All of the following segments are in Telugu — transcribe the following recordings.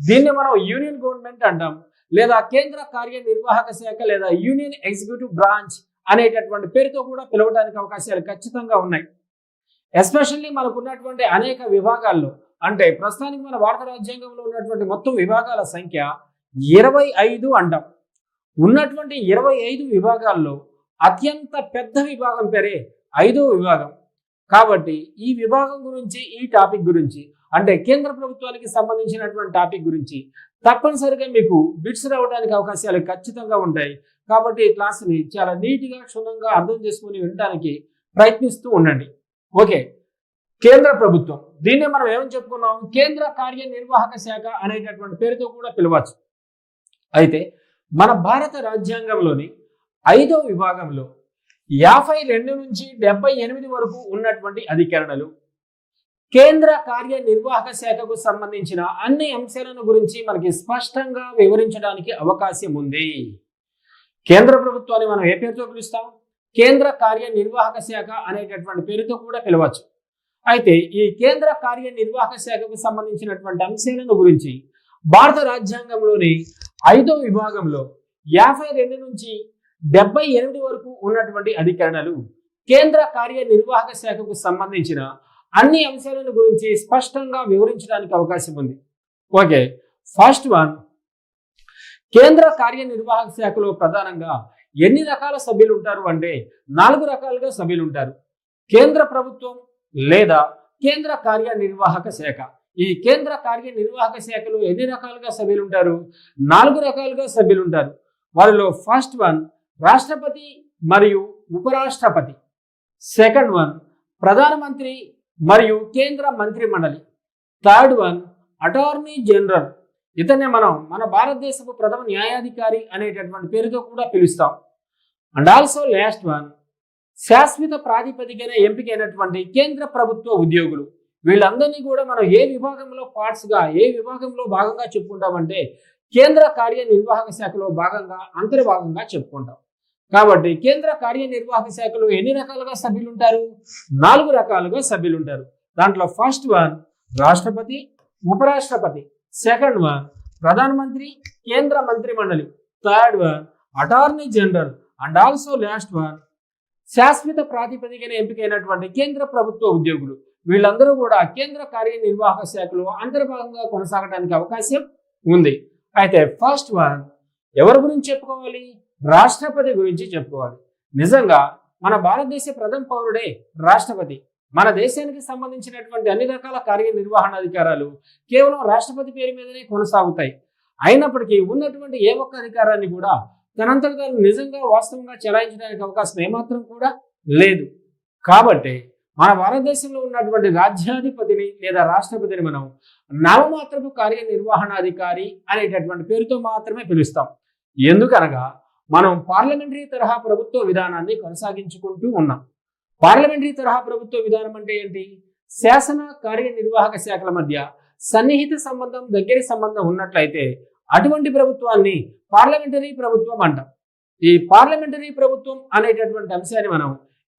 దీన్ని మనం యూనియన్ గవర్నమెంట్ అంటాం, లేదా కేంద్ర కార్యనిర్వాహక శాఖ లేదా యూనియన్ ఎగ్జిక్యూటివ్ బ్రాంచ్ అనేటటువంటి పేరుతో కూడా పిలవడానికి అవకాశాలు ఖచ్చితంగా ఉన్నాయి. ఎస్పెషల్లీ మనకు ఉన్నటువంటి అనేక విభాగాల్లో, అంటే ప్రస్తుతానికి మన భారత రాజ్యాంగంలో ఉన్నటువంటి మొత్తం విభాగాల సంఖ్య 25 అంటాం. ఉన్నటువంటి 25 విభాగాల్లో అత్యంత పెద్ద విభాగం పేరే 5వ విభాగం. కాబట్టి ఈ విభాగం గురించి, ఈ టాపిక్ గురించి, అంటే కేంద్ర ప్రభుత్వానికి సంబంధించినటువంటి టాపిక్ గురించి తప్పనిసరిగా మీకు బిట్స్ రావడానికి అవకాశాలు ఖచ్చితంగా ఉంటాయి. కాబట్టి ఈ క్లాస్ని చాలా నీట్గా, క్షుణ్ణంగా అర్థం చేసుకుని వినడానికి ప్రయత్నిస్తూ ఉండండి. ఓకే, కేంద్ర ప్రభుత్వం, దీన్ని మనం ఏమని చెప్పుకున్నాం, కేంద్ర కార్యనిర్వాహక శాఖ అనేటటువంటి పేరుతో కూడా పిలవచ్చు. అయితే మన భారత రాజ్యాంగంలోని 5వ విభాగంలో 52 నుంచి 78 వరకు ఉన్నటువంటి అధికరణలు కేంద్ర కార్యనిర్వాహక శాఖకు సంబంధించిన అన్ని అంశాలను గురించి మనకి స్పష్టంగా వివరించడానికి అవకాశం ఉంది. కేంద్ర ప్రభుత్వాన్ని మనం ఏ పేరుతో పిలుస్తాం, కేంద్ర కార్యనిర్వాహక శాఖ అనేటటువంటి పేరుతో కూడా పిలవచ్చు. అయితే ఈ కేంద్ర కార్యనిర్వాహక శాఖకు సంబంధించినటువంటి అంశాలను గురించి భారత రాజ్యాంగంలోని 5వ విభాగంలో 52 నుంచి 78 వరకు ఉన్నటువంటి అధికరణలు కేంద్ర కార్యనిర్వాహక శాఖకు సంబంధించిన అన్ని అంశాలను గురించి స్పష్టంగా వివరించడానికి అవకాశం ఉంది. ఓకే, ఫస్ట్ వన్, కేంద్ర కార్యనిర్వాహక శాఖలో ప్రధానంగా ఎన్ని రకాల సభ్యులు ఉంటారు అంటే 4 రకాలుగా సభ్యులు ఉంటారు. కేంద్ర ప్రభుత్వం లేదా కేంద్ర కార్యనిర్వాహక శాఖ. ఈ కేంద్ర కార్యనిర్వాహక శాఖలో ఎన్ని రకాలుగా సభ్యులు ఉంటారు, 4 రకాలుగా సభ్యులు ఉంటారు. వారిలో ఫస్ట్ వన్ రాష్ట్రపతి మరియు ఉపరాష్ట్రపతి. సెకండ్ వన్ ప్రధానమంత్రి మరియు కేంద్ర మంత్రి మండలి. Third one attorney general. ఇతన్నే మనం మన భారతదేశపు ప్రథమ న్యాయాధికారి అనేటటువంటి పేరుతో కూడా పిలుస్తాం. అండ్ ఆల్సో లాస్ట్ వన్ శాశ్వత ప్రాతిపదికన ఎంపికైనటువంటి కేంద్ర ప్రభుత్వ ఉద్యోగులు. వీళ్ళందరినీ కూడా మనం ఏ విభాగంలో పార్ట్స్గా, ఏ విభాగంలో భాగంగా చెప్పుకుంటామంటే కేంద్ర కార్యనిర్వాహక శాఖలో భాగంగా, అంతర్భాగంగా చెప్పుకుంటాం. కాబట్టి కేంద్ర కార్యనిర్వాహక శాఖలో ఎన్ని రకాలుగా సభ్యులు ఉంటారు, 4 రకాలుగా సభ్యులు ఉంటారు. దాంట్లో ఫస్ట్ వన్ రాష్ట్రపతి, ఉపరాష్ట్రపతి. సెకండ్ వన్ ప్రధానమంత్రి, కేంద్ర మంత్రి మండలి. Third one attorney general. And also last one శాశ్వత ప్రాతిపదికన ఎంపికైనటువంటి కేంద్ర ప్రభుత్వ ఉద్యోగులు. వీళ్ళందరూ కూడా కేంద్ర కార్యనిర్వాహక శాఖలో అంతర్భాగంగా కొనసాగడానికి అవకాశం ఉంది. అయితే ఫస్ట్ వన్ ఎవరి గురించి చెప్పుకోవాలి, రాష్ట్రపతి గురించి చెప్పుకోవాలి. నిజంగా మన భారతదేశ ప్రథమ పౌరుడే రాష్ట్రపతి. మన దేశానికి సంబంధించినటువంటి అన్ని రకాల కార్యనిర్వహణ అధికారాలు కేవలం రాష్ట్రపతి పేరు మీదనే కొనసాగుతాయి. అయినప్పటికీ ఉన్నటువంటి ఏ ఒక్క అధికారాన్ని కూడా తనంతట తాను నిజంగా వాస్తవంగా చెలాయించడానికి అవకాశం ఏమాత్రం కూడా లేదు. కాబట్టి మన భారతదేశంలో ఉన్నటువంటి రాజ్యాధిపతిని లేదా రాష్ట్రపతిని మనం నామమాత్రపు కార్యనిర్వహణాధికారి అనేటటువంటి పేరుతో మాత్రమే పిలుస్తాం. ఎందుకనగా మనం పార్లమెంటరీ తరహా ప్రభుత్వ విధానాన్ని కొనసాగించుకుంటూ ఉన్నాం. పార్లమెంటరీ తరహా ప్రభుత్వ విధానం అంటే ఏంటి, శాసన కార్యనిర్వాహక శాఖల మధ్య సన్నిహిత సంబంధం, దగ్గరి సంబంధం ఉన్నట్లయితే అటువంటి ప్రభుత్వాన్ని పార్లమెంటరీ ప్రభుత్వం అంటాం. ఈ పార్లమెంటరీ ప్రభుత్వం అనేటటువంటి అంశాన్ని మనం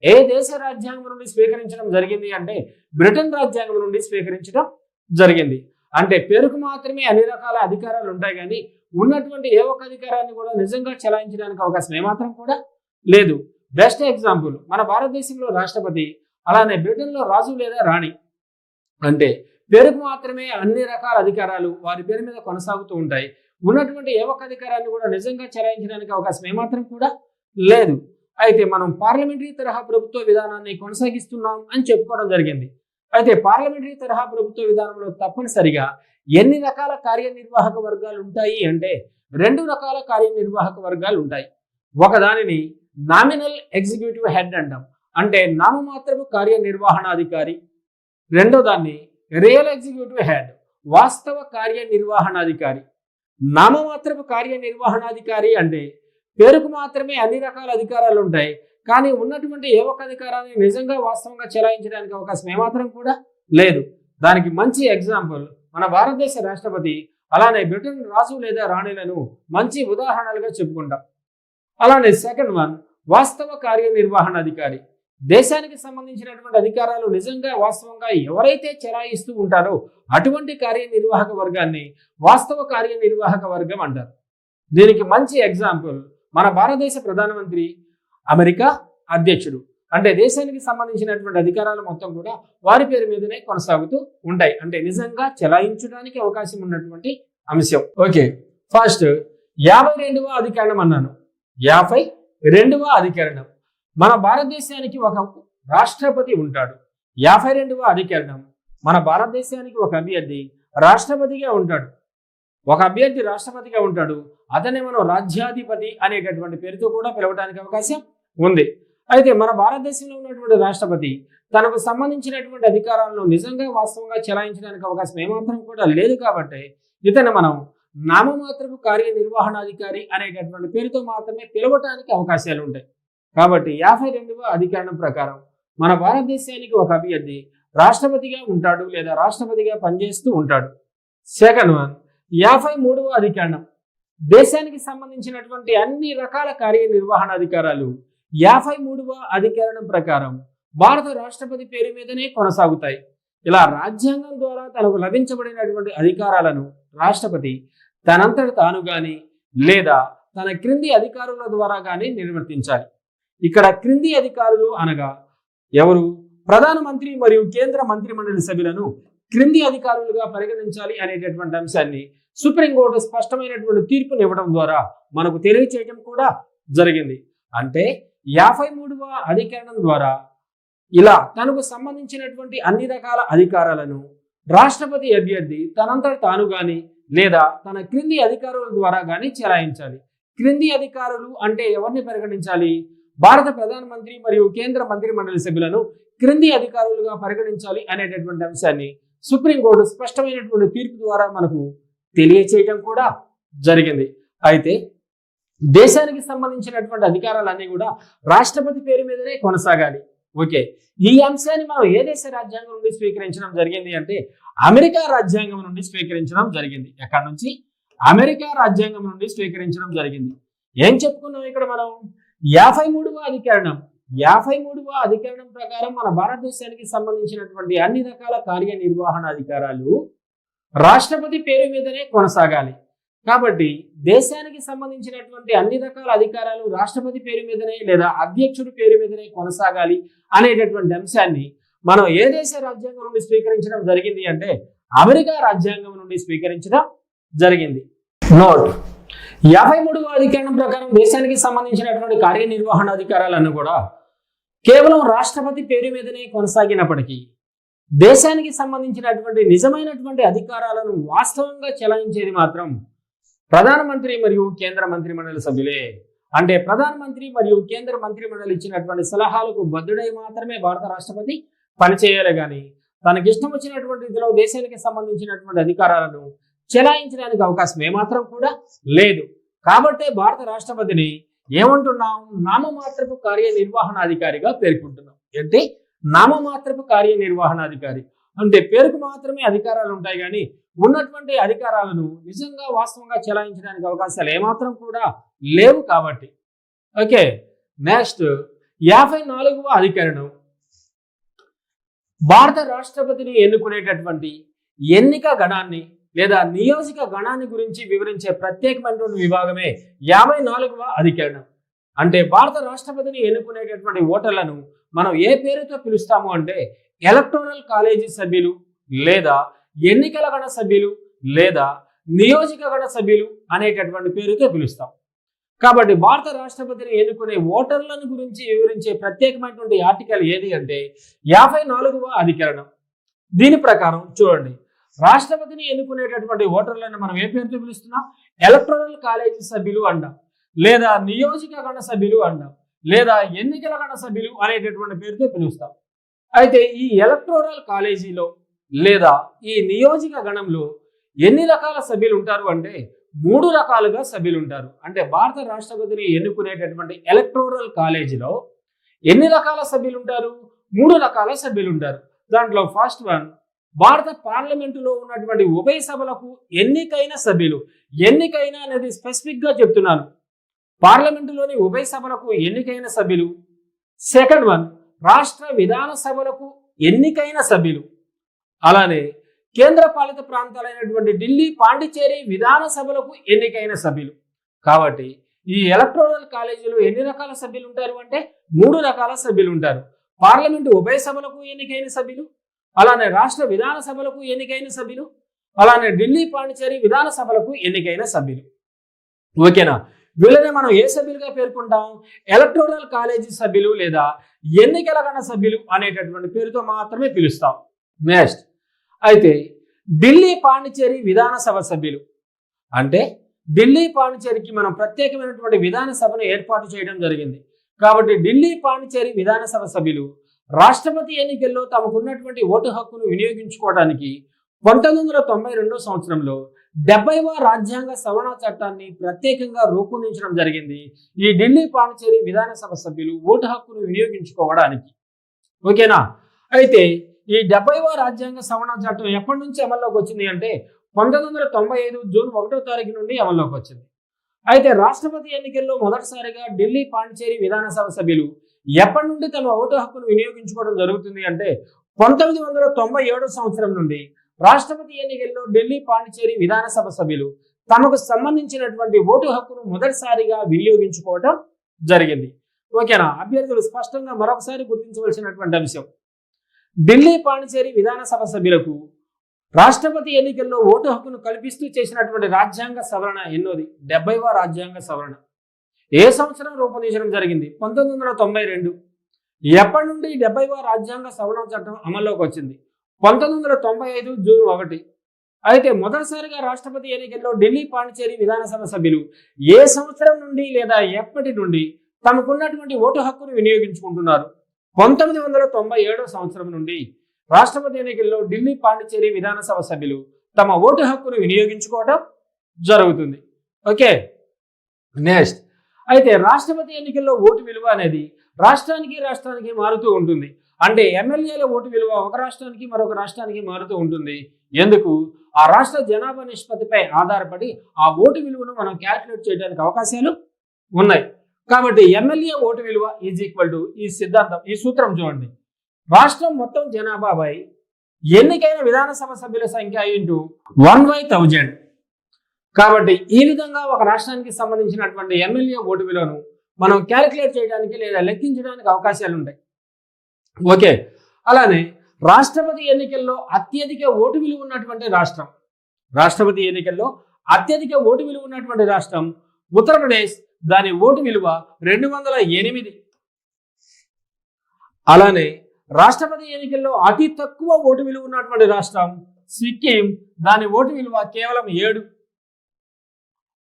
ఏ దేశ రాజ్యాంగం నుండి స్వీకరించడం జరిగింది అంటే బ్రిటన్ రాజ్యాంగం నుండి స్వీకరించడం జరిగింది. అంటే పేరుకు మాత్రమే అన్ని రకాల అధికారాలు ఉంటాయి, కానీ ఉన్నటువంటి ఏ ఒక్క అధికారాన్ని కూడా నిజంగా చెలాయించడానికి అవకాశం ఏమాత్రం కూడా లేదు. బెస్ట్ ఎగ్జాంపుల్ మన భారతదేశంలో రాష్ట్రపతి, అలానే బ్రిటన్లో రాజు లేదా రాణి. అంటే పేరుకు మాత్రమే అన్ని రకాల అధికారాలు వారి పేరు మీద కొనసాగుతూ ఉంటాయి. ఉన్నటువంటి ఏ ఒక్క అధికారాన్ని కూడా నిజంగా చెలాయించడానికి అవకాశం ఏమాత్రం కూడా లేదు. అయితే మనం పార్లమెంటరీ తరహా ప్రభుత్వ విధానాన్ని కొనసాగిస్తున్నాం అని చెప్పుకోవడం జరిగింది. అయితే పార్లమెంటరీ తరహా ప్రభుత్వ విధానంలో తప్పనిసరిగా ఎన్ని రకాల కార్యనిర్వాహక వర్గాలు ఉంటాయి అంటే 2 రకాల కార్యనిర్వాహక వర్గాలు ఉంటాయి. ఒకదానిని నామినల్ ఎగ్జిక్యూటివ్ హెడ్ అంటాం, అంటే నామమాత్రపు కార్యనిర్వహణాధికారి. రెండో దాన్ని రియల్ ఎగ్జిక్యూటివ్ హెడ్, వాస్తవ కార్యనిర్వహణాధికారి. నామమాత్రపు కార్యనిర్వహణాధికారి అంటే పేరుకు మాత్రమే అన్ని రకాల అధికారాలు ఉంటాయి, కానీ ఉన్నటువంటి ఏ ఒక్క అధికారాన్ని నిజంగా వాస్తవంగా చెలాయించడానికి అవకాశం ఏమాత్రం కూడా లేదు. దానికి మంచి ఎగ్జాంపుల్ మన భారతదేశ రాష్ట్రపతి, అలానే బ్రిటన్ రాజు లేదా రాణిలను మంచి ఉదాహరణలుగా చెప్పుకుంటాం. అలానే సెకండ్ వన్ వాస్తవ కార్యనిర్వహణాధికారి. దేశానికి సంబంధించినటువంటి అధికారాలు నిజంగా వాస్తవంగా ఎవరైతే చెలాయిస్తూ ఉంటారో అటువంటి కార్యనిర్వాహక వర్గాన్ని వాస్తవ కార్యనిర్వాహక వర్గం అంటారు. దీనికి మంచి ఎగ్జాంపుల్ మన భారతదేశ ప్రధానమంత్రి, అమెరికా అధ్యక్షుడు. అంటే దేశానికి సంబంధించినటువంటి అధికారాలు మొత్తం కూడా వారి పేరు మీదనే కొనసాగుతూ ఉంటాయి. అంటే నిజంగా చెలాయించడానికి అవకాశం ఉన్నటువంటి అంశం. ఓకే, ఫస్ట్ 52వ అధికరణం అన్నాను. 52వ అధికరణం, మన భారతదేశానికి ఒక రాష్ట్రపతి ఉంటాడు. 52వ అధికరణం, మన భారతదేశానికి ఒక అభ్యర్థి రాష్ట్రపతిగా ఉంటాడు. ఒక అభ్యర్థి రాష్ట్రపతిగా ఉంటాడు. అతనే మనం రాజ్యాధిపతి అనేటటువంటి పేరుతో కూడా పిలవడానికి అవకాశం ఉంది. అయితే మన భారతదేశంలో ఉన్నటువంటి రాష్ట్రపతి తనకు సంబంధించినటువంటి అధికారాలను నిజంగా వాస్తవంగా చెలాయించడానికి అవకాశం ఏమాత్రం కూడా లేదు. కాబట్టి ఇతను మనం నామమాత్రపు కార్యనిర్వహణాధికారి అనేటటువంటి పేరుతో మాత్రమే పిలవటానికి అవకాశాలు ఉంటాయి. కాబట్టి 52వ అధికరణం ప్రకారం మన భారతదేశానికి ఒక అభ్యర్థి రాష్ట్రపతిగా ఉంటాడు లేదా రాష్ట్రపతిగా పనిచేస్తూ ఉంటాడు. సెకండ్ వన్, 53వ అధికరణం, దేశానికి సంబంధించినటువంటి అన్ని రకాల కార్యనిర్వహణాధికారాలు 53వ అధికరణం ప్రకారం భారత రాష్ట్రపతి పేరు మీదనే కొనసాగుతాయి. ఇలా రాజ్యాంగం ద్వారా తనకు లభించబడినటువంటి అధికారాలను రాష్ట్రపతి తనంతట తాను గాని లేదా తన క్రింది అధికారుల ద్వారా గాని నిర్వర్తించాలి. ఇక్కడ క్రింది అధికారులు అనగా ఎవరు? ప్రధానమంత్రి మరియు కేంద్ర మంత్రిమండలి సభ్యులను క్రింది అధికారులుగా పరిగణించాలి అనేటటువంటి అంశాన్ని సుప్రీంకోర్టు స్పష్టమైనటువంటి తీర్పునివ్వడం ద్వారా మనకు తెలియచేయడం కూడా జరిగింది. అంటే 53వ అధికరణం ద్వారా ఇలా తనకు సంబంధించినటువంటి అన్ని రకాల అధికారాలను రాష్ట్రపతి అభ్యర్థి తనంతట తాను గాని లేదా తన క్రింది అధికారుల ద్వారా గాని చెలాయించాలి. క్రింది అధికారులు అంటే ఎవరిని పరిగణించాలి? భారత ప్రధానమంత్రి మరియు కేంద్ర మంత్రి మండలి సభ్యులను క్రింది అధికారులుగా పరిగణించాలి అనేటటువంటి అంశాన్ని సుప్రీంకోర్టు స్పష్టమైనటువంటి తీర్పు ద్వారా మనకు తెలియచేయడం కూడా జరిగింది. అయితే దేశానికి సంబంధించినటువంటి అధికారాలన్నీ కూడా రాష్ట్రపతి పేరు మీదనే కొనసాగాలి. ఓకే, ఈ అంశాన్ని మనం ఏ దేశ రాజ్యాంగం నుండి స్వీకరించడం జరిగింది అంటే అమెరికా రాజ్యాంగం నుండి స్వీకరించడం జరిగింది. ఎక్కడి నుంచి? అమెరికా రాజ్యాంగం నుండి స్వీకరించడం జరిగింది. ఏం చెప్పుకున్నాం ఇక్కడ మనం? 53వ అధికరణం. 53వ అధికరణం ప్రకారం మన భారతదేశానికి సంబంధించినటువంటి అన్ని రకాల కార్యనిర్వహణ అధికారాలు రాష్ట్రపతి పేరు మీదనే కొనసాగాలి. కాబట్టి దేశానికి సంబంధించినటువంటి అన్ని రకాల అధికారాలు రాష్ట్రపతి పేరు మీదనే లేదా అధ్యక్షుడి పేరు మీదనే కొనసాగాలి అనేటటువంటి అంశాన్ని మనం ఏ దేశ రాజ్యాంగం నుండి స్వీకరించడం జరిగింది అంటే అమెరికా రాజ్యాంగం నుండి స్వీకరించడం జరిగింది. నోట్, 53వ అధికరణం ప్రకారం దేశానికి సంబంధించినటువంటి కార్యనిర్వహణ అధికారాలను కూడా కేవలం రాష్ట్రపతి పేరు మీదనే కొనసాగినప్పటికీ దేశానికి సంబంధించినటువంటి నిజమైనటువంటి అధికారాలను వాస్తవంగా చెలాయించేది మాత్రం ప్రధానమంత్రి మరియు కేంద్ర మంత్రి మండలి సభ్యులే. అంటే ప్రధానమంత్రి మరియు కేంద్ర మంత్రి మండలి ఇచ్చినటువంటి సలహాలకు బద్దుడై మాత్రమే భారత రాష్ట్రపతి పనిచేయాలి. కానీ తనకి ఇష్టం వచ్చినటువంటి రీతిలో దేశానికి సంబంధించినటువంటి అధికారాలను చెలాయించడానికి అవకాశం ఏమాత్రం కూడా లేదు. కాబట్టే భారత రాష్ట్రపతిని ఏమంటున్నాం? నామమాత్రపు కార్యనిర్వహణాధికారిగా పేర్కొంటున్నాం. ఏంటి? నామమాత్రపు కార్యనిర్వహణాధికారి అంటే పేరుకు మాత్రమే అధికారాలు ఉంటాయి, కానీ ఉన్నటువంటి అధికారాలను నిజంగా వాస్తవంగా చెలాయించడానికి అవకాశాలు ఏమాత్రం కూడా లేవు. కాబట్టి ఓకే, నెక్స్ట్ 54వ అధికరణం, భారత రాష్ట్రపతిని ఎన్నుకునేటటువంటి ఎన్నిక గణాన్ని లేదా నియోజక గణాన్ని గురించి వివరించే ప్రత్యేకమైనటువంటి విభాగమే 54వ అధికరణం. అంటే భారత రాష్ట్రపతిని ఎన్నుకునేటటువంటి ఓటర్లను మనం ఏ పేరుతో పిలుస్తాము అంటే ఎలక్టోరల్ కాలేజీ సభ్యులు లేదా ఎన్నికల గణ సభ్యులు లేదా నియోజక గణ సభ్యులు అనేటటువంటి పేరుతో పిలుస్తాం. కాబట్టి భారత రాష్ట్రపతిని ఎన్నుకునే ఓటర్లను గురించి వివరించే ప్రత్యేకమైనటువంటి ఆర్టికల్ ఏది అంటే 54వ అధికరణం. దీని ప్రకారం చూడండి, రాష్ట్రపతిని ఎన్నుకునేటటువంటి ఓటర్లను మనం ఏ పేరుతో పిలుస్తున్నాం? ఎలక్టోరల్ కాలేజీ సభ్యులు అంటాం, లేదా నియోజక గణ సభ్యులు అంటాం, లేదా ఎన్నికల గణ సభ్యులు అనేటటువంటి పేరుతో పిలుస్తాం. అయితే ఈ ఎలక్టోరల్ కాలేజీలో లేదా ఈ నియోజక గణంలో ఎన్ని రకాల సభ్యులు ఉంటారు అంటే 3 రకాలుగా సభ్యులు ఉంటారు. అంటే భారత రాష్ట్రపతిని ఎన్నుకునేటటువంటి ఎలక్టోరల్ కాలేజీలో ఎన్ని రకాల సభ్యులు ఉంటారు? 3 రకాల సభ్యులు ఉంటారు. దాంట్లో ఫస్ట్ వన్, భారత పార్లమెంటులో ఉన్నటువంటి ఉభయ సభలకు ఎన్నికైన సభ్యులు. ఎన్నికైన అనేది స్పెసిఫిక్ గా చెప్తున్నాను, పార్లమెంటులోని ఉభయ సభలకు ఎన్నికైన సభ్యులు. సెకండ్ వన్, రాష్ట్ర విధాన సభలకు ఎన్నికైన సభ్యులు, అలానే కేంద్ర పాలిత ప్రాంతాలైనటువంటి ఢిల్లీ, పాండిచేరి విధాన సభలకు ఎన్నికైన సభ్యులు. కాబట్టి ఈ ఎలక్టోరల్ కాలేజీలో ఎన్ని రకాల సభ్యులు ఉంటారు అంటే 3 రకాల సభ్యులు ఉంటారు. పార్లమెంటు ఉభయ సభలకు ఎన్నికైన సభ్యులు, అలానే రాష్ట్ర విధాన సభలకు ఎన్నికైన సభ్యులు, అలానే ఢిల్లీ, పాండిచేరి విధాన సభలకు ఎన్నికైన సభ్యులు. ఓకేనా? వీళ్ళని మనం ఏ సభ్యులుగా పేర్కొంటాం? ఎలక్టోరల్ కాలేజీ సభ్యులు లేదా ఎన్నికల గణ సభ్యులు అనేటటువంటి పేరుతో మాత్రమే పిలుస్తాం. నెక్స్ట్ అయితే ఢిల్లీ, పాండిచేరి విధాన సభ సభ్యులు అంటే ఢిల్లీ, పాండిచేరికి మనం ప్రత్యేకమైనటువంటి విధాన సభను ఏర్పాటు చేయడం జరిగింది. కాబట్టి ఢిల్లీ, పాండిచేరి విధాన సభ సభ్యులు రాష్ట్రపతి ఎన్నికల్లో తమకున్నటువంటి ఓటు హక్కును వినియోగించుకోవడానికి 1992 సంవత్సరంలో 70వ రాజ్యాంగ సవరణ చట్టాన్ని ప్రత్యేకంగా రూపొందించడం జరిగింది. ఈ ఢిల్లీ, పాండిచేరి విధాన సభ సభ్యులు ఓటు హక్కును వినియోగించుకోవడానికి. ఓకేనా? అయితే ఈ 70వ రాజ్యాంగ సవరణ చట్టం ఎప్పటి నుంచి అమల్లోకి వచ్చింది అంటే 1995 జూన్ 1వ తారీఖు నుండి అమల్లోకి వచ్చింది. అయితే రాష్ట్రపతి ఎన్నికల్లో మొదటిసారిగా ఢిల్లీ, పాండిచేరి విధాన సభ సభ్యులు ఎప్పటి నుండి తమ ఓటు హక్కును వినియోగించుకోవడం జరుగుతుంది అంటే 1997 సంవత్సరం నుండి రాష్ట్రపతి ఎన్నికల్లో ఢిల్లీ, పాండిచేరి విధాన సభ సభ్యులు తమకు సంబంధించినటువంటి ఓటు హక్కును మొదటిసారిగా వినియోగించుకోవడం జరిగింది. ఓకేనా? అభ్యర్థులు స్పష్టంగా మరొకసారి గుర్తించవలసినటువంటి అంశం, ఢిల్లీ, పాండిచేరి విధాన సభ సభ్యులకు రాష్ట్రపతి ఎన్నికల్లో ఓటు హక్కును కల్పిస్తూ చేసినటువంటి రాజ్యాంగ సవరణ ఎన్నోది? 70వ రాజ్యాంగ సవరణ. ఏ సంవత్సరం రూపొందించడం జరిగింది? 1992. ఎప్పటి నుండి 70వ రాజ్యాంగ సవరణ చట్టం అమల్లోకి వచ్చింది? 1995 జూన్ 1. అయితే మొదటిసారిగా రాష్ట్రపతి ఎన్నికల్లో ఢిల్లీ, పాండిచేరి విధాన సభ సభ్యులు ఏ సంవత్సరం నుండి లేదా ఎప్పటి నుండి తమకున్నటువంటి ఓటు హక్కును వినియోగించుకుంటున్నారు? 1997 సంవత్సరం నుండి రాష్ట్రపతి ఎన్నికల్లో ఢిల్లీ, పాండిచేరి విధాన సభ సభ్యులు తమ ఓటు హక్కును వినియోగించుకోవడం జరుగుతుంది. ఓకే, నెక్స్ట్ అయితే రాష్ట్రపతి ఎన్నికల్లో ఓటు విలువ అనేది రాష్ట్రానికి మారుతూ ఉంటుంది. అంటే ఎమ్మెల్యేల ఓటు విలువ ఒక రాష్ట్రానికి మరొక రాష్ట్రానికి మారుతూ ఉంటుంది. ఎందుకు? ఆ రాష్ట్ర జనాభా నిష్పత్తిపై ఆధారపడి ఆ ఓటు విలువను మనం క్యాల్కులేట్ చేయడానికి అవకాశాలు ఉన్నాయి. కాబట్టి ఎమ్మెల్యే ఓటు విలువ ఈజ్ ఈక్వల్ టు ఈ సిద్ధాంతం, ఈ సూత్రం చూడండి, రాష్ట్రం మొత్తం జనాభాపై ఎన్నికైన విధానసభ సభ్యుల సంఖ్య ఇంటూ 1/1000. కాబట్టి ఈ విధంగా ఒక రాష్ట్రానికి సంబంధించినటువంటి ఎమ్మెల్యే ఓటు విలువను మనం క్యాలిక్యులేట్ చేయడానికి లేదా లెక్కించడానికి అవకాశాలు ఉంటాయి. ఓకే, అలానే రాష్ట్రపతి ఎన్నికల్లో అత్యధిక ఓటు విలువ ఉన్నటువంటి రాష్ట్రం, రాష్ట్రపతి ఎన్నికల్లో అత్యధిక ఓటు విలువ ఉన్నటువంటి రాష్ట్రం ఉత్తరప్రదేశ్, దాని ఓటు విలువ 208. అలానే రాష్ట్రపతి ఎన్నికల్లో అతి తక్కువ ఓటు విలువ ఉన్నటువంటి రాష్ట్రం సిక్కిం, దాని ఓటు విలువ కేవలం 7.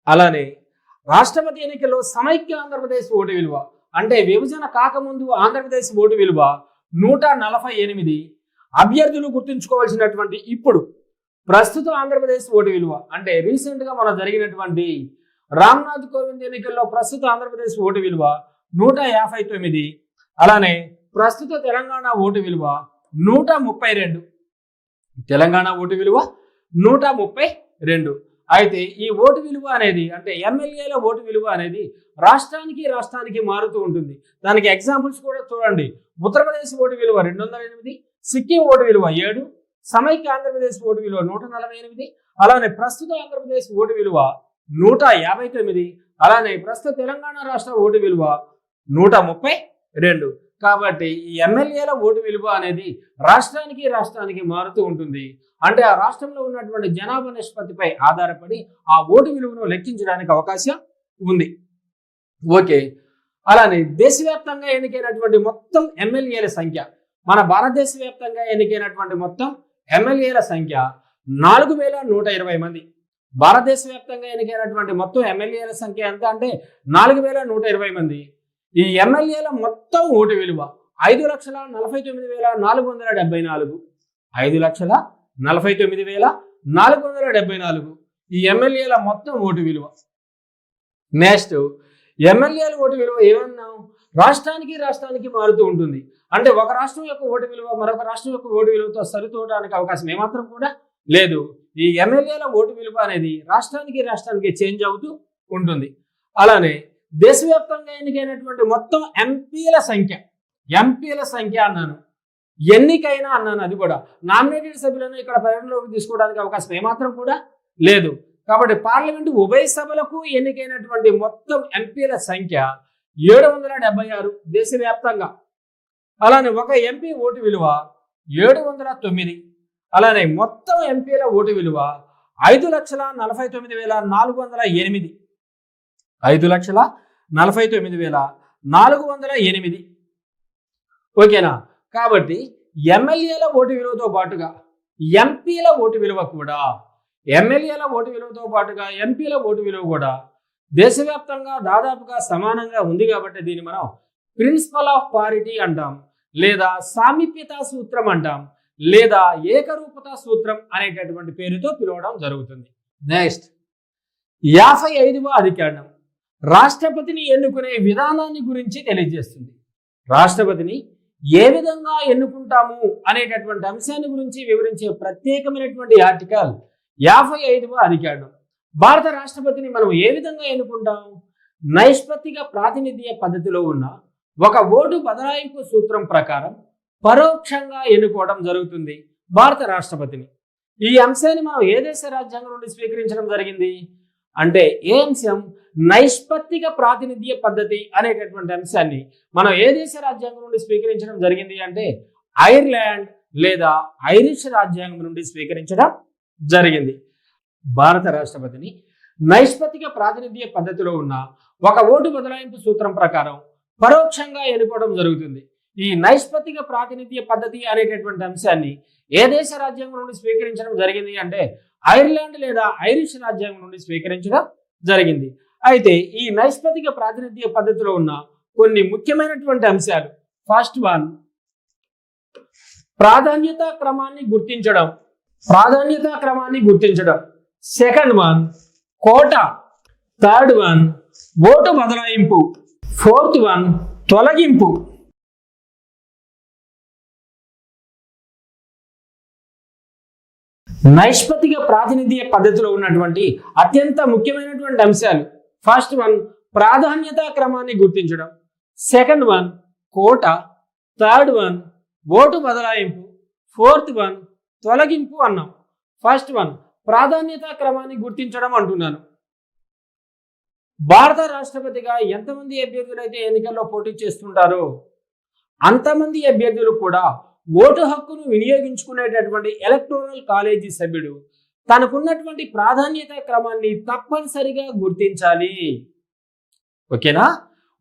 అలానే రాష్ట్రపతి ఎన్నికల్లో సమైక్య ఆంధ్రప్రదేశ్ ఓటు విలువ అంటే విభజన కాకముందు ఆంధ్రప్రదేశ్ ఓటు విలువ 148. అభ్యర్థులు గుర్తుంచుకోవాల్సినటువంటి ఇప్పుడు ప్రస్తుత ఆంధ్రప్రదేశ్ ఓటు విలువ అంటే రీసెంట్ గా మన జరిగినటువంటి రామ్నాథ్ కోవింద్ ఎన్నికల్లో ప్రస్తుత ఆంధ్రప్రదేశ్ ఓటు విలువ 159. అలానే ప్రస్తుత తెలంగాణ ఓటు విలువ 132. తెలంగాణ ఓటు విలువ 132. అయితే ఈ ఓటు విలువ అనేది అంటే ఎమ్మెల్యేల ఓటు విలువ అనేది రాష్ట్రానికి మారుతూ ఉంటుంది. దానికి ఎగ్జాంపుల్స్ కూడా చూడండి. ఉత్తరప్రదేశ్ ఓటు విలువ 208, సిక్కిం ఓటు విలువ 7, సమైక్య ఆంధ్రప్రదేశ్ ఓటు విలువ 148, అలానే ప్రస్తుత ఆంధ్రప్రదేశ్ ఓటు విలువ 159, అలానే ప్రస్తుత తెలంగాణ రాష్ట్ర ఓటు విలువ 132. కాబట్టి ఈ ఎమ్మెల్యేల ఓటు విలువ అనేది రాష్ట్రానికి మారుతూ ఉంటుంది. అంటే ఆ రాష్ట్రంలో ఉన్నటువంటి జనాభా నిష్పత్తిపై ఆధారపడి ఆ ఓటు విలువను లెక్కించడానికి అవకాశం ఉంది. ఓకే, అలానే దేశవ్యాప్తంగా ఎన్నికైనటువంటి మొత్తం ఎమ్మెల్యేల సంఖ్య, మన భారతదేశ వ్యాప్తంగా ఎన్నికైనటువంటి మొత్తం ఎమ్మెల్యేల సంఖ్య 4120 మంది. భారతదేశ వ్యాప్తంగా ఎన్నికైనటువంటి మొత్తం ఎమ్మెల్యేల సంఖ్య ఎంత అంటే 4120 మంది. ఈ ఎమ్మెల్యేల మొత్తం ఓటు విలువ 5,49,474. 5,49,474 ఈ ఎమ్మెల్యేల మొత్తం ఓటు విలువ. నెక్స్ట్ ఎమ్మెల్యేల ఓటు విలువ ఏమన్నాం? రాష్ట్రానికి మారుతూ ఉంటుంది. అంటే ఒక రాష్ట్రం యొక్క ఓటు విలువ మరొక రాష్ట్రం యొక్క ఓటు విలువతో సరితూడడానికి అవకాశం ఏమాత్రం కూడా లేదు. ఈ ఎమ్మెల్యేల ఓటు విలువ అనేది రాష్ట్రానికి చేంజ్ అవుతూ ఉంటుంది. అలానే దేశవ్యాప్తంగా ఎన్నికైనటువంటి మొత్తం ఎంపీల సంఖ్య ఎంపీల సంఖ్య అన్నాను, ఎన్నికైనా అన్నాను. అది కూడా నామినేటెడ్ సభ్యులను ఇక్కడ పరిగణలోకి తీసుకోవడానికి అవకాశం ఏమాత్రం కూడా లేదు. కాబట్టి పార్లమెంటు ఉభయ సభలకు ఎన్నికైనటువంటి మొత్తం ఎంపీల సంఖ్య 776 దేశవ్యాప్తంగా. అలానే ఒక ఎంపీ ఓటు విలువ 709. అలానే మొత్తం ఎంపీల ఓటు విలువ 5,49,408. 5,49,408. ఓకేనా? కాబట్టి ఎమ్మెల్యేల ఓటు విలువతో పాటుగా ఎంపీల ఓటు విలువ కూడా ఎంపీల ఓటు విలువ కూడా దేశవ్యాప్తంగా దాదాపుగా సమానంగా ఉంది. కాబట్టి దీన్ని మనం ప్రిన్సిపల్ ఆఫ్ పారిటీ అంటాం, లేదా సామీప్యతా సూత్రం అంటాం, లేదా ఏకరూపతా సూత్రం అనేటటువంటి పేరుతో పిలవడం జరుగుతుంది. నెక్స్ట్ 55వ అధికరణం రాష్ట్రపతిని ఎన్నుకునే విధానాన్ని గురించి తెలియజేస్తుంది. రాష్ట్రపతిని ఏ విధంగా ఎన్నుకుంటాము అనేటటువంటి అంశాన్ని గురించి వివరించే ప్రత్యేకమైనటువంటి ఆర్టికల్ 55వ అధికరణం. భారత రాష్ట్రపతిని మనం ఏ విధంగా ఎన్నుకుంటాం? నైష్పత్తిక ప్రాతినిధ్య పద్ధతిలో ఉన్న ఒక ఓటు బదలాయింపు సూత్రం ప్రకారం పరోక్షంగా ఎన్నుకోవడం జరుగుతుంది భారత రాష్ట్రపతిని. ఈ అంశాన్ని మనం ఏ దేశ రాజ్యాంగం నుండి స్వీకరించడం జరిగింది అంటే ఏ అంశం? నైష్పత్తిక ప్రాతినిధ్య పద్ధతి అనేటటువంటి అంశాన్ని మనం ఏ దేశ రాజ్యాంగం నుండి స్వీకరించడం జరిగింది అంటే ఐర్లాండ్ లేదా ఐరిష్ రాజ్యాంగం నుండి స్వీకరించడం జరిగింది. భారత రాష్ట్రపతిని నైష్పత్తిక ప్రాతినిధ్య పద్ధతిలో ఉన్న ఒక ఓటు బదలాయింపు సూత్రం ప్రకారం పరోక్షంగా ఎన్నుకోవడం జరుగుతుంది. ఈ నైష్పత్తిక ప్రాతినిధ్య పద్ధతి అనేటటువంటి అంశాన్ని ఏ దేశ రాజ్యాంగం నుండి స్వీకరించడం జరిగింది అంటే ఐర్లాండ్ లేదా ఐరిష్ రాజ్యాంగం నుండి స్వీకరించడం జరిగింది. అయితే ఈ నైష్పత్తిక ప్రాతినిధ్య పద్ధతిలో ఉన్న కొన్ని ముఖ్యమైనటువంటి అంశాలు: ఫస్ట్ వన్, ప్రాధాన్యతా క్రమాన్ని గుర్తించడం. సెకండ్ వన్, కోటా. థర్డ్ వన్, ఓటు బదలాయింపు. ఫోర్త్ వన్, తొలగింపు. నైష్పత్తిక ప్రాతినిధ్య పద్ధతిలో ఉన్నటువంటి అత్యంత ముఖ్యమైనటువంటి అంశాలు: ఫస్ట్ వన్, ప్రాధాన్యతా క్రమాన్ని గుర్తించడం. సెకండ్ వన్, కోటా. థర్డ్ వన్, ఓటు బదలాయింపు. ఫోర్త్ వన్, తొలగింపు అన్నాం. ఫస్ట్ వన్, ప్రాధాన్యతా క్రమాన్ని గుర్తించడం అంటున్నాను. భారత రాష్ట్రపతిగా ఎంతమంది అభ్యర్థులు అయితే ఎన్నికల్లో పోటీ చేస్తుంటారో అంతమంది అభ్యర్థులు కూడా ఓటు హక్కును వినియోగించుకునేటటువంటి ఎలక్టోరల్ కాలేజీ సభ్యుడు తనకున్నటువంటి ప్రాధాన్యత క్రమాన్ని తప్పనిసరిగా గుర్తించాలి. ఓకేనా?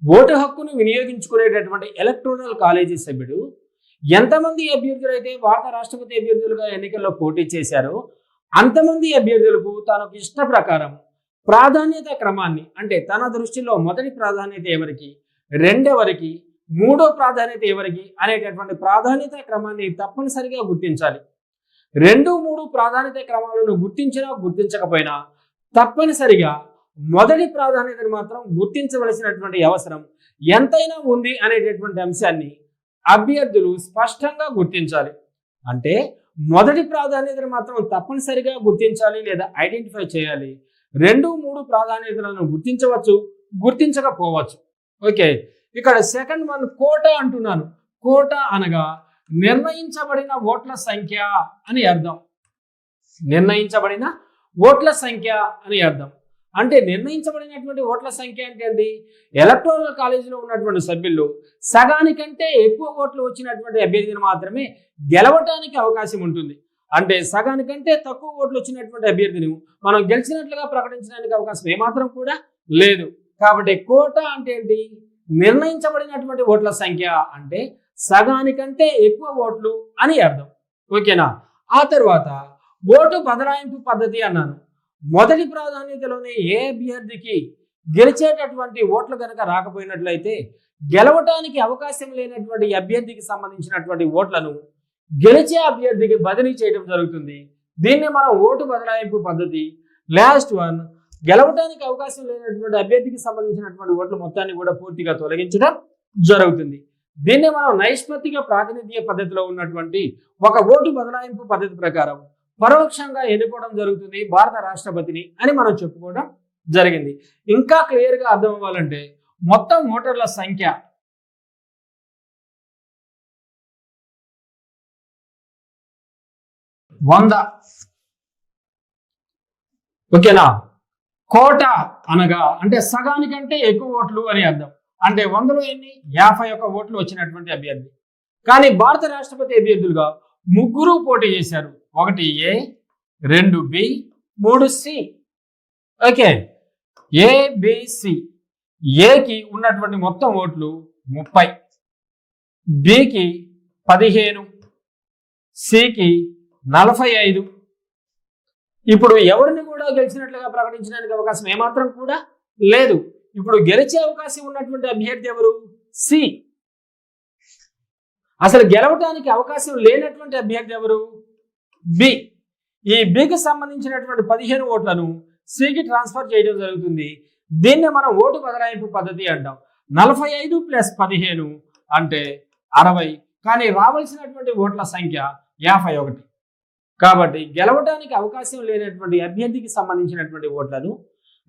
ఓటు హక్కును వినియోగించుకునేటటువంటి ఎలక్టోరల్ కాలేజీ సభ్యుడు ఎంతమంది అభ్యర్థులు అయితే భారత రాష్ట్రపతి అభ్యర్థులుగా ఎన్నికల్లో పోటీ చేశారో అంతమంది అభ్యర్థులకు తనకు ఇష్ట ప్రకారం ప్రాధాన్యత క్రమాన్ని, అంటే తన దృష్టిలో మొదటి ప్రాధాన్యత ఎవరికి, రెండెవరికి, మూడో ప్రాధాన్యత ఎవరికి అనేటటువంటి ప్రాధాన్యత క్రమాన్ని తప్పనిసరిగా గుర్తించాలి. 2, 3 ప్రాధాన్యత క్రమాలను గుర్తించినా గుర్తించకపోయినా తప్పనిసరిగా మొదటి ప్రాధాన్యతను మాత్రం గుర్తించవలసినటువంటి అవసరం ఎంతైనా ఉంది అనేటటువంటి అంశాన్ని అభ్యర్థులు స్పష్టంగా గుర్తించాలి. అంటే మొదటి ప్రాధాన్యతను మాత్రం తప్పనిసరిగా గుర్తించాలి లేదా ఐడెంటిఫై చేయాలి. 2, 3 ప్రాధాన్యతలను గుర్తించవచ్చు, గుర్తించకపోవచ్చు. ఓకే, ఇక్కడ సెకండ్ వన్ కోటా అంటున్నాను. కోటా అనగా నిర్ణయించబడిన ఓట్ల సంఖ్య అని అర్థం. నిర్ణయించబడిన ఓట్ల సంఖ్య అని అర్థం. అంటే నిర్ణయించబడినటువంటి ఓట్ల సంఖ్య అంటే ఏంటి? ఎలక్టోరల్ కాలేజీలో ఉన్నటువంటి సభ్యులు సగానికంటే ఎక్కువ ఓట్లు వచ్చినటువంటి అభ్యర్థిని మాత్రమే గెలవటానికి అవకాశం ఉంటుంది. అంటే సగానికంటే తక్కువ ఓట్లు వచ్చినటువంటి అభ్యర్థిని మనం గెలిచినట్లుగా ప్రకటించడానికి అవకాశం ఏమాత్రం కూడా లేదు. కాబట్టి కోటా అంటే ఏంటి? నిర్ణయించబడినటువంటి ఓట్ల సంఖ్య అంటే సగానికంటే ఎక్కువ ఓట్లు అని అర్థం. ఓకేనా? ఆ తర్వాత ఓటు బదలాయింపు పద్ధతి అన్నాను. మొదటి ప్రాధాన్యతలోనే ఏ అభ్యర్థికి గెలిచేటటువంటి ఓట్లు కనుక రాకపోయినట్లయితే గెలవటానికి అవకాశం లేనటువంటి అభ్యర్థికి సంబంధించినటువంటి ఓట్లను గెలిచే అభ్యర్థికి బదిలీ చేయడం జరుగుతుంది. దీన్ని మనం ఓటు బదలాయింపు పద్ధతి. లాస్ట్ వన్, గెలవటానికి అవకాశం లేనటువంటి అభ్యర్థికి సంబంధించినటువంటి ఓట్ల మొత్తాన్ని కూడా పూర్తిగా తొలగించడం జరుగుతుంది. దీన్ని మనం నైష్పత్తిక ప్రాతినిధ్య పద్ధతిలో ఉన్నటువంటి ఒక ఓటు బదలాయింపు పద్ధతి ప్రకారం పరోక్షంగా ఎన్నుకోవడం జరుగుతుంది భారత రాష్ట్రపతిని అని మనం చెప్పుకోవడం జరిగింది. ఇంకా క్లియర్గా అర్థం అవ్వాలంటే మొత్తం ఓటర్ల సంఖ్య 100. ఓకేనా? కోట అనగా అంటే సగానికంటే ఎక్కువ ఓట్లు అని అర్థం. అంటే 100లో ఎన్ని? 51 ఓట్లు వచ్చినటువంటి అభ్యర్థి. కానీ భారత రాష్ట్రపతి అభ్యర్థులుగా ముగ్గురు పోటీ చేశారు. 1 A, 2 B, 3 C. Okay, ABC. ఏకి ఉన్నటువంటి మొత్తం ఓట్లు 30, బికి 15, సికి 45. ఇప్పుడు ఎవరిని కూడా గెలిచినట్లుగా ప్రకటించడానికి అవకాశం ఏమాత్రం కూడా లేదు. ఇప్పుడు గెలిచే అవకాశం ఉన్నటువంటి అభ్యర్థి ఎవరు? సి. అసలు గెలవటానికి అవకాశం లేనటువంటి అభ్యర్థి ఎవరు? బి. ఈ బికి సంబంధించినటువంటి 15 ఓట్లను సికి ట్రాన్స్ఫర్ చేయడం జరుగుతుంది. దీన్ని మనం ఓటు బదలాయింపు పద్ధతి అంటాం. 45 + 15 అంటే 60. కానీ రావాల్సినటువంటి ఓట్ల సంఖ్య 51. కాబట్టి గెలవడానికి అవకాశం లేనటువంటి అభ్యర్థికి సంబంధించినటువంటి ఓట్లను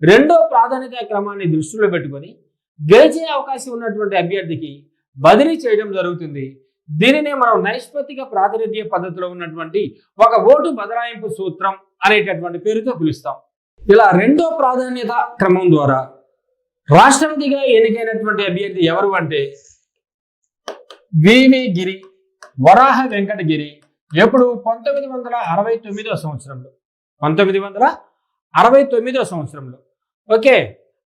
రెండో ప్రాధాన్యత క్రమాన్ని దృష్టిలో పెట్టుకొని గెలిచే అవకాశం ఉన్నటువంటి అభ్యర్థికి బదిలీ చేయడం జరుగుతుంది. దీనినే మనం నైష్పత్తిక ప్రాతినిధ్య పద్ధతిలో ఉన్నటువంటి ఒక ఓటు బదలాయింపు సూత్రం అనేటటువంటి పేరుతో పిలుస్తాం. ఇలా రెండో ప్రాధాన్యత క్రమం ద్వారా రాష్ట్రపతిగా ఎన్నికైనటువంటి అభ్యర్థి ఎవరు అంటే వివి గిరి, వరాహ వెంకటగిరి. ఎప్పుడు? 1969 సంవత్సరంలో. 1969 సంవత్సరంలో. ఓకే,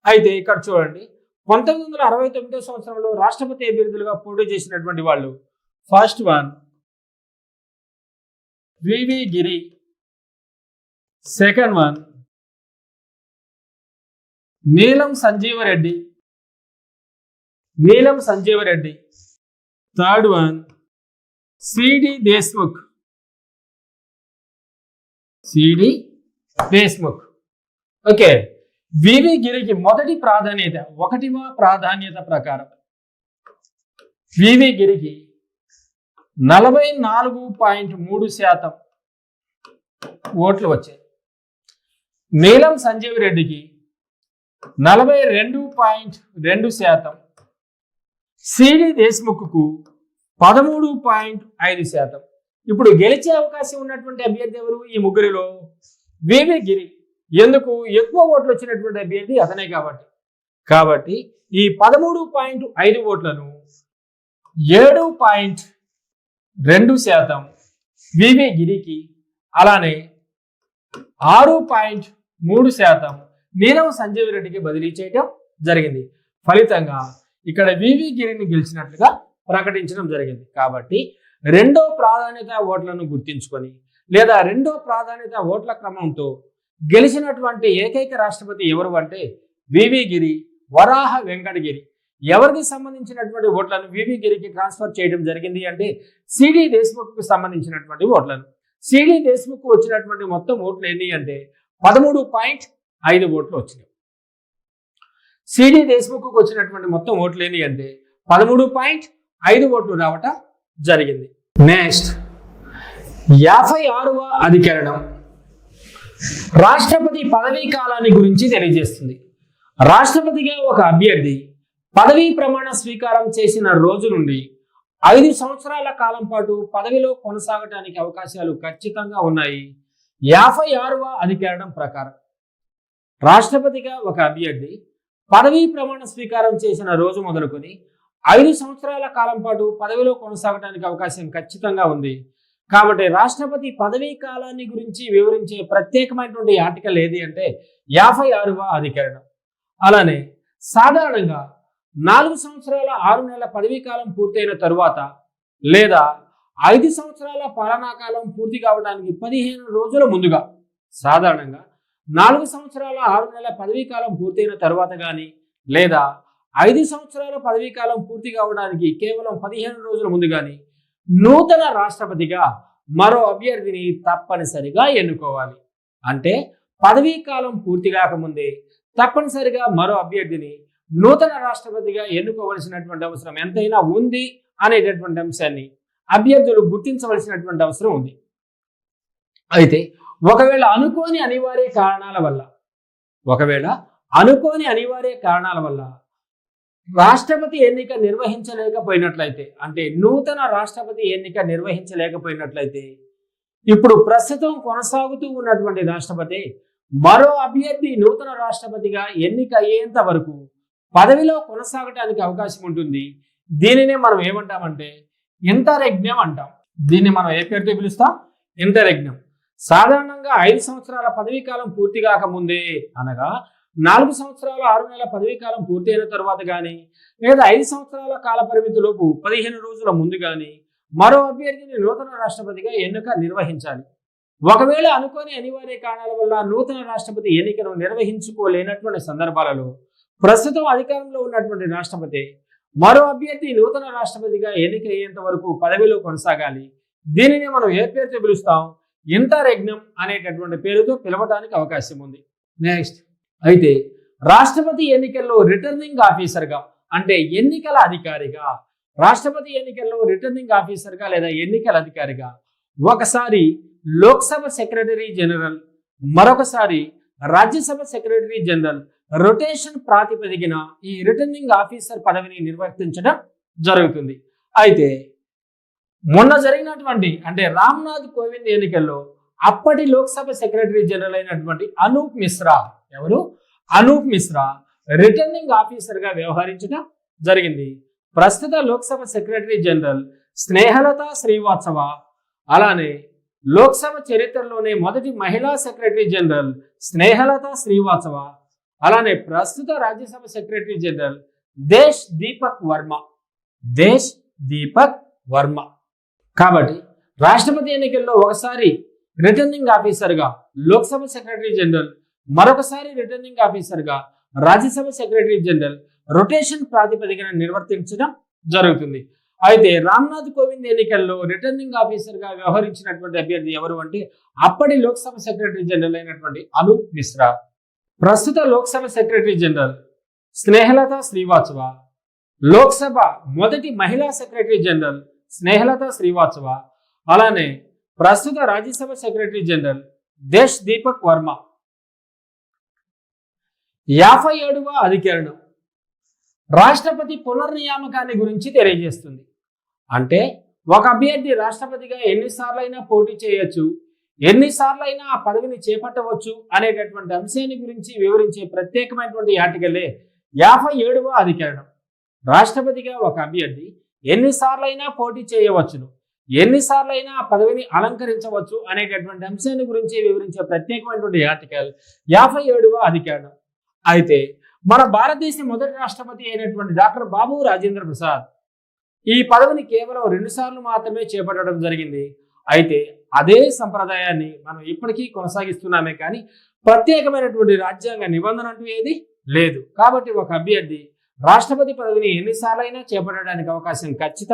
అయితే ఇక్కడ చూడండి, 1969 సంవత్సరంలో రాష్ట్రపతి అభ్యర్థులుగా పోటీ చేసినటువంటి వాళ్ళు first one V V Giri, second one Neelam Sanjiva Reddy, third one C D Deshmukh. Okay, V V గిరికి మొదటి ప్రాధాన్యత 1వ ప్రాధాన్యత ప్రకారం వివి గిరికి 44.3% ఓట్లు వచ్చాయి. నీలం సంజీవ్ రెడ్డికి 42.2%, సిడి దేశ్ముఖ్కు 13.5%. ఇప్పుడు గెలిచే అవకాశం ఉన్నటువంటి అభ్యర్థి ఎవరు? ఈ ముగ్గురిలో వివి గిరి. ఎందుకు? ఎక్కువ ఓట్లు వచ్చినటువంటి అభ్యర్థి అతనే కాబట్టి ఈ 13.5 ఓట్లను 7.2% వివి గిరికి, అలానే 6.3% నీలం సంజీవ్ రెడ్డికి బదిలీ చేయడం జరిగింది. ఫలితంగా ఇక్కడ వివి గిరిని గెలిచినట్లుగా ప్రకటించడం జరిగింది. కాబట్టి రెండో ప్రాధాన్యత ఓట్లను గుర్తించుకొని లేదా రెండో ప్రాధాన్యత ఓట్ల క్రమంతో గెలిచినటువంటి ఏకైక రాష్ట్రపతి ఎవరు అంటే వివి గిరి, వరాహ వెంకటగిరి. ఎవరికి సంబంధించినటువంటి ఓట్లను వివి గిరికి ట్రాన్స్ఫర్ చేయడం జరిగింది అంటే సిడి దేశ్ముఖ్కు సంబంధించినటువంటి ఓట్లను. సిడి దేశ్ముఖ్ వచ్చినటువంటి మొత్తం ఓట్లు ఎన్ని అంటే 13.5 ఓట్లు వచ్చినాయి. సిడి దేశ్ముఖ్కు వచ్చినటువంటి మొత్తం ఓట్లు ఎన్ని అంటే 13.5 ఓట్లు రావటం జరిగింది. నెక్స్ట్ 56వ అధికరణం రాష్ట్రపతి పదవీ కాలాన్ని గురించి తెలియజేస్తుంది. రాష్ట్రపతిగా ఒక అభ్యర్థి పదవీ ప్రమాణ స్వీకారం చేసిన రోజు నుండి 5 సంవత్సరాల కాలం పాటు పదవిలో కొనసాగటానికి అవకాశాలు ఖచ్చితంగా ఉన్నాయి. 56వ అధికరణం ప్రకారం రాష్ట్రపతిగా ఒక అభ్యర్థి పదవీ ప్రమాణ స్వీకారం చేసిన రోజు మొదలుకొని 5 సంవత్సరాల కాలం పాటు పదవిలో కొనసాగడానికి అవకాశం ఖచ్చితంగా ఉంది. కాబట్టి రాష్ట్రపతి పదవీ కాలాన్ని గురించి వివరించే ప్రత్యేకమైనటువంటి ఆర్టికల్ ఏది అంటే 56వ అధికరణం. అలానే సాధారణంగా 4 సంవత్సరాల 6 నెలల పదవీ కాలం పూర్తయిన తరువాత లేదా 5 సంవత్సరాల పాలనా కాలం పూర్తి కావడానికి 15 రోజుల ముందుగా, సాధారణంగా 4 సంవత్సరాల 6 నెలల పదవీ కాలం పూర్తయిన తరువాత కానీ లేదా 5 సంవత్సరాల పదవీ కాలం పూర్తి కావడానికి కేవలం 15 రోజుల ముందు కానీ నూతన రాష్ట్రపతిగా మరో అభ్యర్థిని తప్పనిసరిగా ఎన్నుకోవాలి. అంటే పదవీ కాలం పూర్తి కాకముందే తప్పనిసరిగా మరో అభ్యర్థిని నూతన రాష్ట్రపతిగా ఎన్నుకోవలసినటువంటి అవసరం ఎంతైనా ఉంది అనేటటువంటి అంశాన్ని అభ్యర్థులు గుర్తించవలసినటువంటి అవసరం ఉంది. అయితే ఒకవేళ అనుకోని అనివార్య కారణాల వల్ల రాష్ట్రపతి ఎన్నిక నిర్వహించలేకపోయినట్లయితే, అంటే నూతన రాష్ట్రపతి ఎన్నిక నిర్వహించలేకపోయినట్లయితే ఇప్పుడు ప్రస్తుతం కొనసాగుతూ ఉన్నటువంటి రాష్ట్రపతి మరో అభ్యర్థి నూతన రాష్ట్రపతిగా ఎన్నిక అయ్యేంత వరకు పదవిలో కొనసాగడానికి అవకాశం ఉంటుంది. దీనినే మనం ఏమంటామంటే ఇంటరెగ్నం అంటాం. దీన్ని మనం ఏ పేరుతో పిలుస్తాం? ఇంటరెగ్నం. సాధారణంగా 5 సంవత్సరాల పదవీ కాలం పూర్తి కాకముందే, అనగా 4 సంవత్సరాల 6 నెలల పదవీ కాలం పూర్తయిన తర్వాత కానీ, లేదా 5 సంవత్సరాల కాల పరిమితిలోపు 15 రోజుల ముందు కానీ మరో అభ్యర్థిని నూతన రాష్ట్రపతిగా ఎన్నిక నిర్వహించాలి. ఒకవేళ అనుకోని అనివార్య కారణాల వల్ల నూతన రాష్ట్రపతి ఎన్నికను నిర్వహించుకోలేనటువంటి సందర్భాలలో ప్రస్తుతం అధికారంలో ఉన్నటువంటి రాష్ట్రపతి మరో అభ్యర్థి నూతన రాష్ట్రపతిగా ఎన్నిక అయ్యేంత వరకు పదవిలో కొనసాగాలి. దీనిని మనం ఏ పేరుతో పిలుస్తాం? ఇంటరెగ్నం అనేటటువంటి పేరుతో పిలవడానికి అవకాశం ఉంది. నెక్స్ట్, అయితే రాష్ట్రపతి ఎన్నికల్లో రిటర్నింగ్ ఆఫీసర్గా, అంటే ఎన్నికల అధికారిగా, రాష్ట్రపతి ఎన్నికల్లో రిటర్నింగ్ ఆఫీసర్గా లేదా ఎన్నికల అధికారిగా ఒకసారి లోక్సభ సెక్రటరీ జనరల్, మరొకసారి రాజ్యసభ సెక్రటరీ జనరల్ రొటేషన్ ప్రాతిపదికన ఈ రిటర్నింగ్ ఆఫీసర్ పదవిని నిర్వర్తించడం జరుగుతుంది. అయితే మొన్న జరిగినటువంటి, అంటే రామ్నాథ్ కోవింద్ ఎన్నికల్లో అప్పటి లోక్సభ సెక్రటరీ జనరల్ అయినటువంటి అనూప్ మిశ్రా, ఎవరు? అనూప్ మిశ్రా రిటర్నింగ్ ఆఫీసర్గా వ్యవహరించడం జరిగింది. ప్రస్తుత లోక్సభ సెక్రటరీ జనరల్ స్నేహలత శ్రీవాత్సవ, అలానే లోక్సభ చరిత్రలోనే మొదటి మహిళా సెక్రటరీ జనరల్ స్నేహలత శ్రీవాత్సవ, అలానే ప్రస్తుత రాజ్యసభ సెక్రటరీ జనరల్ దేశ్ దీపక్ వర్మ. దేశ్ దీపక్ వర్మ. కాబట్టి రాష్ట్రపతి ఎన్నికల్లో ఒకసారి రిటర్నింగ్ ఆఫీసర్గా లోక్సభ సెక్రటరీ జనరల్, మరొకసారి రిటర్నింగ్ ఆఫీసర్గా రాజ్యసభ సెక్రటరీ జనరల్ రొటేషన్ ప్రాతిపదికన నిర్వర్తించడం జరుగుతుంది. అయితే రామ్నాథ్ కోవింద్ ఎన్నికల్లో రిటర్నింగ్ ఆఫీసర్గా వ్యవహరించినటువంటి అభ్యర్థి ఎవరు అంటే అప్పటి లోక్సభ సెక్రటరీ జనరల్ అయినటువంటి అనూప్ మిశ్రా. ప్రస్తుత లోక్సభ సెక్రటరీ జనరల్ స్నేహలత శ్రీవాత్సవ, లోక్సభ మొదటి మహిళా సెక్రటరీ జనరల్ స్నేహలత శ్రీవాత్సవ, అలానే ప్రస్తుత రాజ్యసభ సెక్రటరీ జనరల్ దేశ్ దీపక్ వర్మ. 57వ అధికరణం రాష్ట్రపతి పునర్నియామకాన్ని గురించి తెలియజేస్తుంది. అంటే ఒక అభ్యర్థి రాష్ట్రపతిగా ఎన్నిసార్లైనా పోటీ చేయొచ్చు, ఎన్నిసార్లైనా ఆ పదవిని చేపట్టవచ్చు అనేటటువంటి అంశాన్ని గురించి వివరించే ప్రత్యేకమైనటువంటి ఆర్టికలే 57వ అధికరణం. రాష్ట్రపతిగా ఒక అభ్యర్థి ఎన్నిసార్లైనా పోటీ చేయవచ్చును, ఎన్నిసార్లైనా ఆ పదవిని అలంకరించవచ్చు అనేటటువంటి అంశాన్ని గురించి వివరించే ప్రత్యేకమైనటువంటి ఆర్టికల్ 57వ అధికరణం. అయితే మన భారతదేశ మొదటి రాష్ట్రపతి అయినటువంటి డాక్టర్ బాబు రాజేంద్ర ప్రసాద్ ఈ పదవిని కేవలం 2 సార్లు మాత్రమే చేపట్టడం జరిగింది. అయితే అదే సంప్రదాయాన్ని మనం ఇప్పటికీ కొనసాగిస్తున్నామే కానీ ప్రత్యేకమైనటువంటి రాజ్యాంగ నిబంధన అంటూ ఏది లేదు. కాబట్టి ఒక అభ్యర్థి రాష్ట్రపతి పదవిని ఎన్నిసార్లైనా చేపట్టడానికి అవకాశం ఖచ్చితంగా